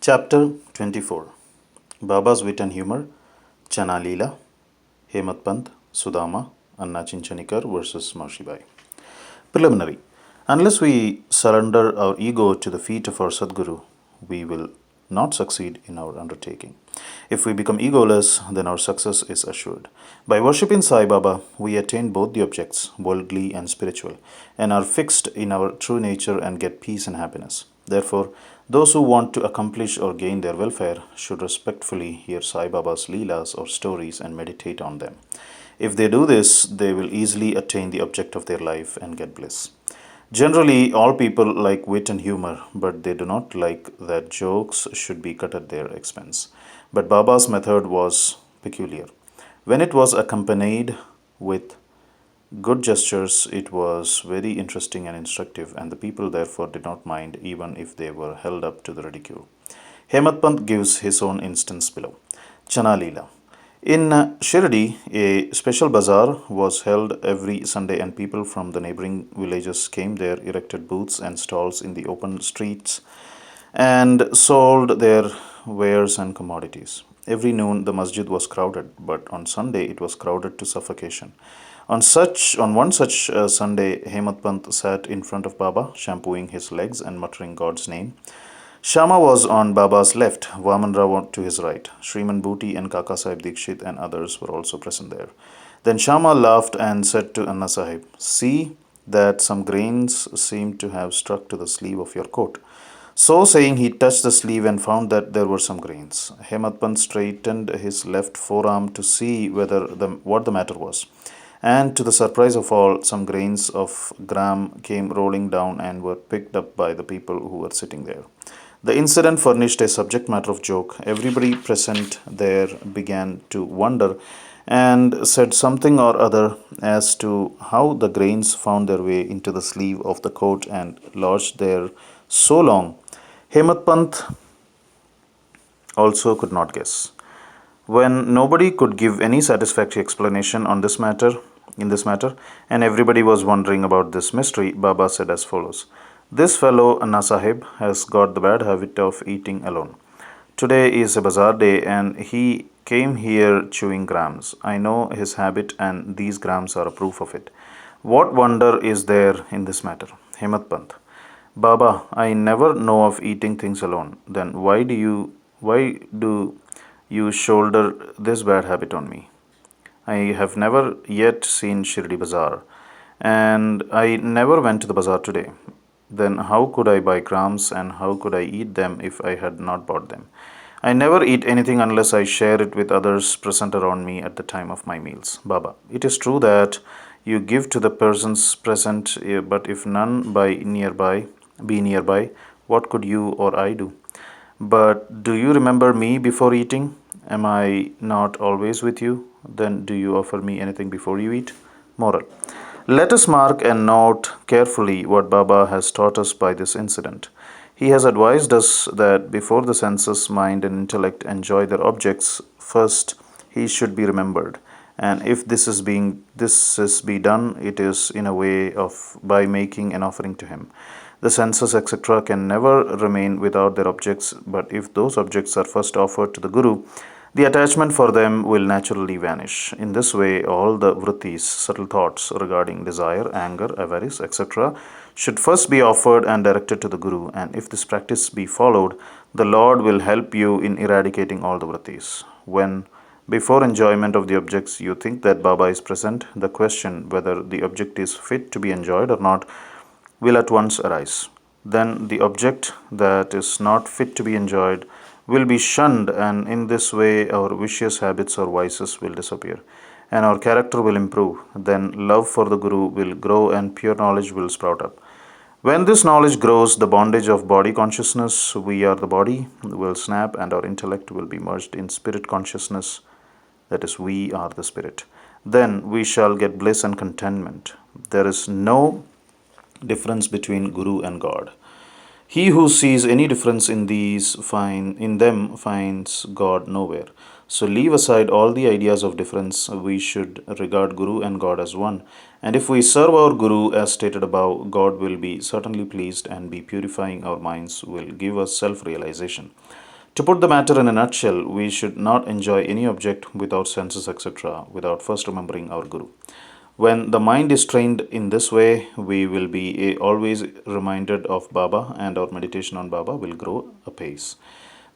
Chapter 24 Baba's Wit and Humor, Chana Leela, Hemat Pant, Sudama, Anna Chinchanikar versus Marshibai. Preliminary. Unless we surrender our ego to the feet of our Sadguru, we will not succeed in our undertaking. If we become egoless, then our success is assured. By worshipping Sai Baba, we attain both the objects, worldly and spiritual, and are fixed in our true nature and get peace and happiness. Therefore, those who want to accomplish or gain their welfare should respectfully hear Sai Baba's Leelas or stories and meditate on them. If they do this, they will easily attain the object of their life and get bliss. Generally, all people like wit and humor, but they do not like that jokes should be cut at their expense. But Baba's method was peculiar. When it was accompanied with good gestures, it was very interesting and instructive, and the people therefore did not mind even if they were held up to the ridicule. Hemat Pant gives his own instance below. Chana Leela. In Shirdi, a special bazaar was held every Sunday, and people from the neighboring villages came there, erected booths and stalls in the open streets, and sold their wares and commodities. Every noon the masjid was crowded, but on Sunday it was crowded to suffocation. On one such Sunday, Hemat Pant sat in front of Baba, shampooing his legs and muttering God's name. Shama was on Baba's left, Vaman Rao to his right. Shriman Booty and Kaka Sahib Dikshit and others were also present there. Then Shama laughed and said to Anna Sahib, "See that some grains seem to have struck to the sleeve of your coat." So saying, he touched the sleeve and found that there were some grains. Hemat Pant straightened his left forearm to see what the matter was. And to the surprise of all, some grains of gram came rolling down and were picked up by the people who were sitting there. The incident furnished a subject matter of joke. Everybody present there began to wonder and said something or other as to how the grains found their way into the sleeve of the coat and lodged there so long. Hemat Pant also could not guess. When nobody could give any satisfactory explanation in this matter, and everybody was wondering about this mystery, Baba said as follows. This fellow, Anna Sahib, has got the bad habit of eating alone. Today is a bazaar day and he came here chewing grams. I know his habit and these grams are a proof of it. What wonder is there in this matter? Hemat Pant. Baba, I never know of eating things alone. Then why do you shoulder this bad habit on me? I have never yet seen Shirdi Bazaar, and I never went to the bazaar today. Then how could I buy grams and how could I eat them if I had not bought them? I never eat anything unless I share it with others present around me at the time of my meals. Baba, it is true that you give to the persons present, but if none be nearby, what could you or I do? But do you remember me before eating? Am I not always with you? Then do you offer me anything before you eat? Moral. Let us mark and note carefully what Baba has taught us by this incident. He has advised us that before the senses, mind, and intellect enjoy their objects, first he should be remembered. And if this is be done, it is in a way of by making an offering to him. The senses, etc., can never remain without their objects, but if those objects are first offered to the Guru, the attachment for them will naturally vanish. In this way, all the vrittis, subtle thoughts regarding desire, anger, avarice, etc., should first be offered and directed to the Guru, and if this practice be followed, the Lord will help you in eradicating all the vrittis. When before enjoyment of the objects you think that Baba is present, the question whether the object is fit to be enjoyed or not will at once arise. Then the object that is not fit to be enjoyed will be shunned, and in this way our vicious habits or vices will disappear, and our character will improve. Then love for the Guru will grow and pure knowledge will sprout up. When this knowledge grows, the bondage of body consciousness, we are the body, will snap, and our intellect will be merged in spirit consciousness, that is, we are the spirit. Then we shall get bliss and contentment. There is no difference between Guru and God. He who sees any difference in them finds God nowhere. So leave aside all the ideas of difference. We should regard Guru and God as one. And if we serve our Guru as stated above, God will be certainly pleased and be purifying our minds will give us self-realization. To put the matter in a nutshell, we should not enjoy any object without senses, etc., without first remembering our Guru. When the mind is trained in this way, we will be always reminded of Baba, and our meditation on Baba will grow apace.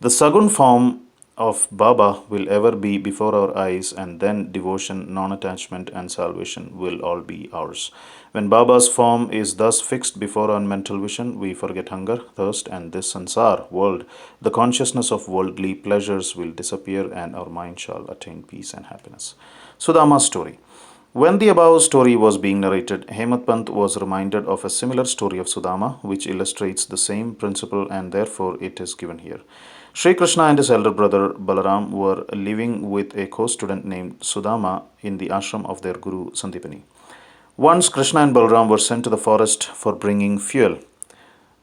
The Sagun form of Baba will ever be before our eyes, and then devotion, non attachment, and salvation will all be ours. When Baba's form is thus fixed before our mental vision, we forget hunger, thirst, and this sansar world. The consciousness of worldly pleasures will disappear, and our mind shall attain peace and happiness. Sudama's story. When the above story was being narrated, Hemat Pant was reminded of a similar story of Sudama, which illustrates the same principle, and therefore it is given here. Sri Krishna and his elder brother Balaram were living with a co-student named Sudama in the ashram of their guru Sandipani. Once Krishna and Balaram were sent to the forest for bringing fuel.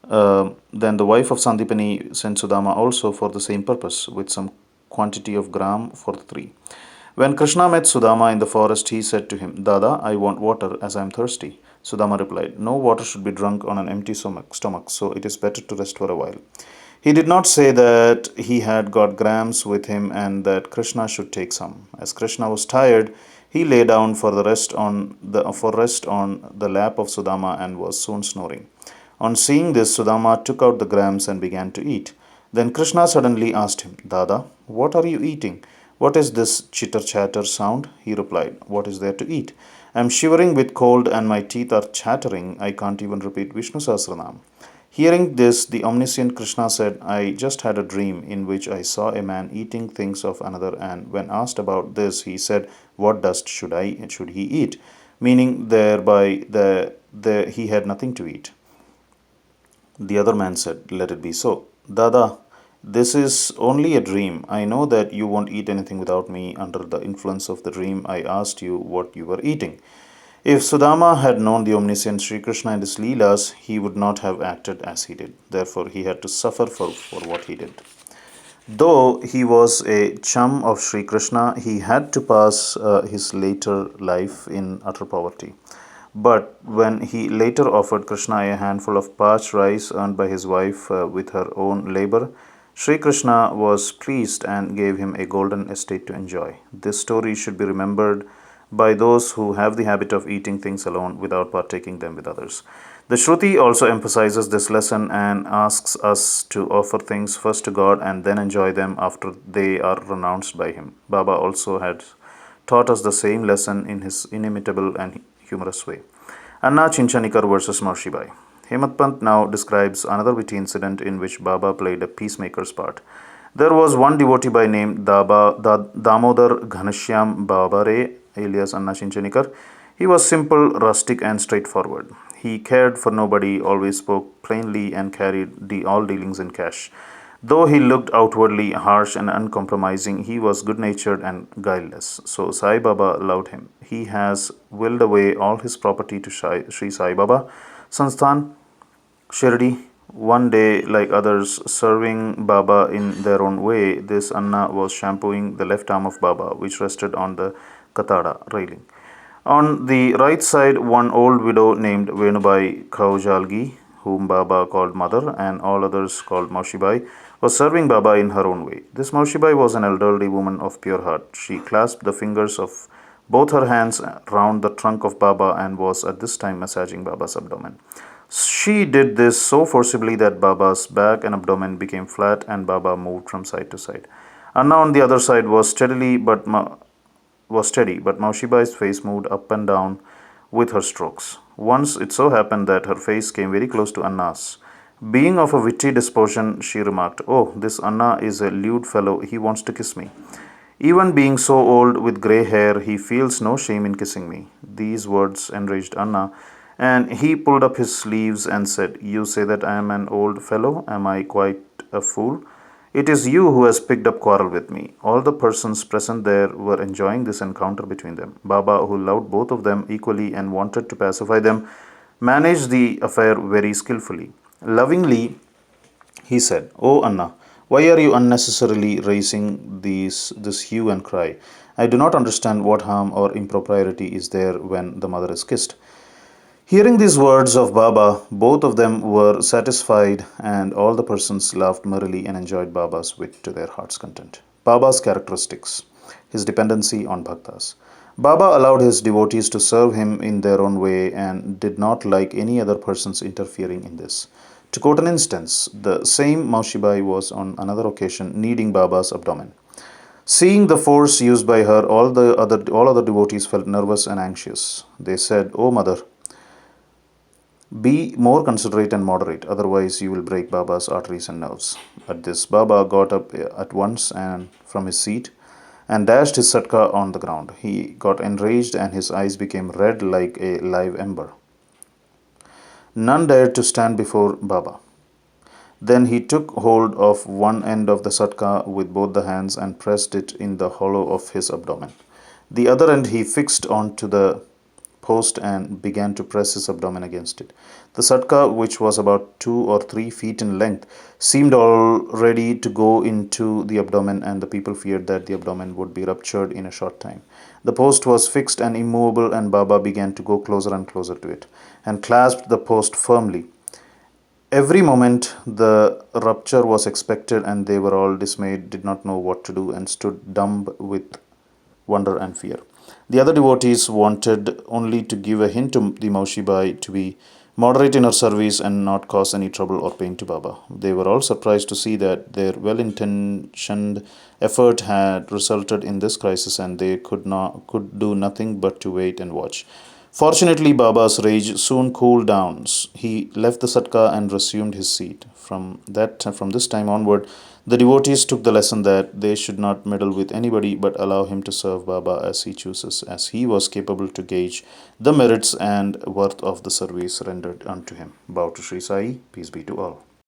Then the wife of Sandipani sent Sudama also for the same purpose, with some quantity of gram for the three. When Krishna met Sudama in the forest, he said to him, Dada, I want water as I am thirsty. Sudama replied, No water should be drunk on an empty stomach, so it is better to rest for a while. He did not say that he had got grams with him and that Krishna should take some. As Krishna was tired, he lay down for rest on the lap of Sudama and was soon snoring. On seeing this, Sudama took out the grams and began to eat. Then Krishna suddenly asked him, Dada, what are you eating? What is this chitter chatter sound? He replied, What is there to eat? I am shivering with cold and my teeth are chattering. I can't even repeat Vishnu Sahasranam. Hearing this, the omniscient Krishna said, I just had a dream in which I saw a man eating things of another, and when asked about this, he said, What dust should he eat? Meaning thereby he had nothing to eat. The other man said, Let it be so. Dada, this is only a dream. I know that you won't eat anything without me. Under the influence of the dream, I asked you what you were eating. If Sudama had known the omniscient Sri Krishna and his Leelas, he would not have acted as he did. Therefore, he had to suffer for what he did. Though he was a chum of Sri Krishna, he had to pass his later life in utter poverty. But when he later offered Krishna a handful of parched rice earned by his wife with her own labor, Sri Krishna was pleased and gave him a golden estate to enjoy. This story should be remembered by those who have the habit of eating things alone without partaking them with others. The Shruti also emphasizes this lesson and asks us to offer things first to God and then enjoy them after they are renounced by Him. Baba also had taught us the same lesson in his inimitable and humorous way. Anna Chinchanikar versus Marshibai. Hemat Pant now describes another witty incident in which Baba played a peacemaker's part. There was one devotee by name Damodar Ghanshyam Babare, alias Anna Chinchanikar. He was simple, rustic, and straightforward. He cared for nobody, always spoke plainly, and carried all dealings in cash. Though he looked outwardly harsh and uncompromising, he was good natured and guileless. So Sai Baba loved him. He has willed away all his property to Sri Sai Baba Sansthan, Shirdi. One day, like others, serving Baba in their own way, this Anna was shampooing the left arm of Baba, which rested on the Katada railing. On the right side, one old widow named Venubai Kaujalgi, whom Baba called mother and all others called Maushibai, was serving Baba in her own way. This Maushibai was an elderly woman of pure heart. She clasped the fingers of both her hands round the trunk of Baba and was at this time massaging Baba's abdomen. She did this so forcibly that Baba's back and abdomen became flat and Baba moved from side to side. Anna on the other side was steady, but Maushibai's face moved up and down with her strokes. Once it so happened that her face came very close to Anna's. Being of a witty disposition, she remarked, Oh, this Anna is a lewd fellow, he wants to kiss me. Even being so old with grey hair, he feels no shame in kissing me. These words enraged Anna, and he pulled up his sleeves and said, You say that I am an old fellow? Am I quite a fool? It is you who has picked up quarrel with me. All the persons present there were enjoying this encounter between them. Baba, who loved both of them equally and wanted to pacify them, managed the affair very skillfully. Lovingly, he said, Oh Anna, why are you unnecessarily raising this hue and cry? I do not understand what harm or impropriety is there when the mother is kissed. Hearing these words of Baba, both of them were satisfied, and all the persons laughed merrily and enjoyed Baba's wit to their heart's content. Baba's characteristics: his dependency on bhaktas. Baba allowed his devotees to serve him in their own way and did not like any other persons interfering in this. To quote an instance, the same Maushibai was on another occasion kneading Baba's abdomen. Seeing the force used by her, all other devotees felt nervous and anxious. They said, "O mother, be more considerate and moderate, otherwise you will break Baba's arteries and nerves." At this, Baba got up at once and from his seat and dashed his satka on the ground. He got enraged and his eyes became red like a live ember. None dared to stand before Baba. Then he took hold of one end of the satka with both the hands and pressed it in the hollow of his abdomen. The other end he fixed onto the post and began to press his abdomen against it. The satka, which was about 2 or 3 feet in length, seemed already to go into the abdomen, and the people feared that the abdomen would be ruptured in a short time. The post was fixed and immovable, and Baba began to go closer and closer to it, and clasped the post firmly. Every moment the rupture was expected, and they were all dismayed, did not know what to do, and stood dumb with wonder and fear. The other devotees wanted only to give a hint to the Maushibai to be moderate in her service and not cause any trouble or pain to Baba. They were all surprised to see that their well-intentioned effort had resulted in this crisis, and they could do nothing but to wait and watch. Fortunately, Baba's rage soon cooled down. He left the satka and resumed his seat. From this time onward, the devotees took the lesson that they should not meddle with anybody but allow him to serve Baba as he chooses, as he was capable to gauge the merits and worth of the service rendered unto him. Bow to Sri Sai, peace be to all.